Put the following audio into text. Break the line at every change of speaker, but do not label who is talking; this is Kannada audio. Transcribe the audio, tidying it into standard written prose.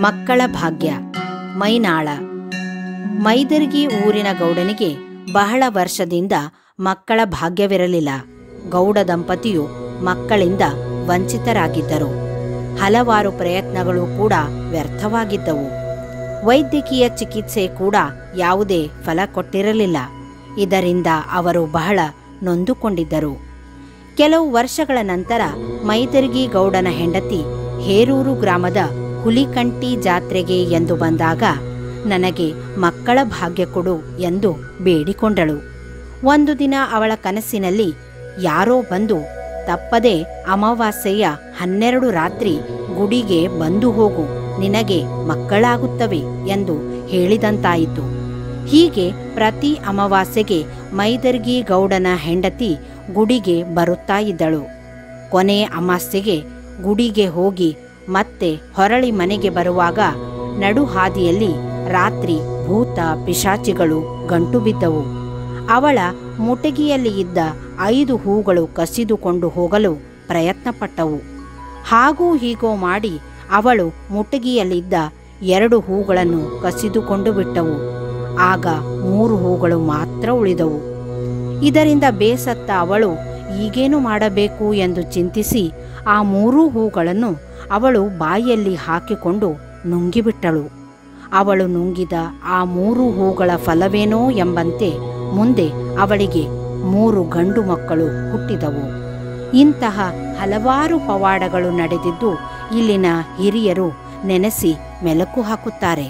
ಮಕ್ಕಳ ಭಾಗ್ಯ. ಮೈನಾಳ. ಮೈದರ್ಗಿ ಊರಿನ ಗೌಡನಿಗೆ ಬಹಳ ವರ್ಷದಿಂದ ಮಕ್ಕಳ ಭಾಗ್ಯವಿರಲಿಲ್ಲ. ಗೌಡ ದಂಪತಿಯು ಮಕ್ಕಳಿಂದ ವಂಚಿತರಾಗಿದ್ದರು. ಹಲವಾರು ಪ್ರಯತ್ನಗಳು ಕೂಡ ವ್ಯರ್ಥವಾಗಿದ್ದವು. ವೈದ್ಯಕೀಯ ಚಿಕಿತ್ಸೆ ಕೂಡ ಯಾವುದೇ ಫಲ ಕೊಟ್ಟಿರಲಿಲ್ಲ. ಇದರಿಂದ ಅವರು ಬಹಳ ನೊಂದುಕೊಂಡಿದ್ದರು. ಕೆಲವು ವರ್ಷಗಳ ನಂತರ ಮೈದರ್ಗಿ ಗೌಡನ ಹೆಂಡತಿ ಹೇರೂರು ಗ್ರಾಮದ ಹುಲಿಕಂಟಿ ಜಾತ್ರೆಗೆ ಎಂದು ಬಂದಾಗ ನನಗೆ ಮಕ್ಕಳ ಭಾಗ್ಯ ಕೊಡು ಎಂದು ಬೇಡಿಕೊಂಡಳು. ಒಂದು ದಿನ ಅವಳ ಕನಸಿನಲ್ಲಿ ಯಾರೋ ಬಂದು ತಪ್ಪದೆ ಅಮಾವಾಸ್ಯೆಯ 12 ರಾತ್ರಿ ಗುಡಿಗೆ ಬಂದು ಹೋಗು, ನಿನಗೆ ಮಕ್ಕಳಾಗುತ್ತವೆ ಎಂದು ಹೇಳಿದಂತಾಯಿತು. ಹೀಗೆ ಪ್ರತಿ ಅಮಾವಾಸ್ಯೆಗೆ ಮೈದರ್ಗಿ ಗೌಡನ ಹೆಂಡತಿ ಗುಡಿಗೆ ಬರುತ್ತಾ ಇದ್ದಳು. ಕೊನೆ ಅಮಾವಾಸ್ಯೆಗೆ ಗುಡಿಗೆ ಹೋಗಿ ಮತ್ತೆ ಹೊರಳಿ ಮನೆಗೆ ಬರುವಾಗ ನಡುಹಾದಿಯಲ್ಲಿ ರಾತ್ರಿ ಭೂತ ಪಿಶಾಚಿಗಳು ಗಂಟು ಬಿದ್ದವು. ಅವಳ ಮುಟಗಿಯಲ್ಲಿ ಇದ್ದ 5 ಹೂಗಳು ಕಸಿದುಕೊಂಡು ಹೋಗಲು ಪ್ರಯತ್ನಪಟ್ಟವು. ಹಾಗೂ ಹೀಗೋ ಮಾಡಿ ಅವಳು ಮುಟಗಿಯಲ್ಲಿದ್ದ 2 ಹೂಗಳನ್ನು ಕಸಿದುಕೊಂಡು ಬಿಟ್ಟವು. ಆಗ 3 ಹೂಗಳು ಮಾತ್ರ ಉಳಿದವು. ಇದರಿಂದ ಬೇಸತ್ತ ಅವಳು ಈಗೇನು ಮಾಡಬೇಕು ಎಂದು ಚಿಂತಿಸಿ ಆ 3 ಹೂಗಳನ್ನು ಅವಳು ಬಾಯಲ್ಲಿ ಹಾಕಿಕೊಂಡು ನುಂಗಿಬಿಟ್ಟಳು. ಅವಳು ನುಂಗಿದ ಆ 3 ಹೂಗಳ ಫಲವೇನೋ ಎಂಬಂತೆ ಮುಂದೆ ಅವಳಿಗೆ 3 ಗಂಡು ಮಕ್ಕಳು ಹುಟ್ಟಿದವು. ಇಂತಹ ಹಲವಾರು ಪವಾಡಗಳು ನಡೆದಿದ್ದು ಇಲ್ಲಿನ ಹಿರಿಯರು ನೆನೆಸಿ ಮೆಲುಕು ಹಾಕುತ್ತಾರೆ.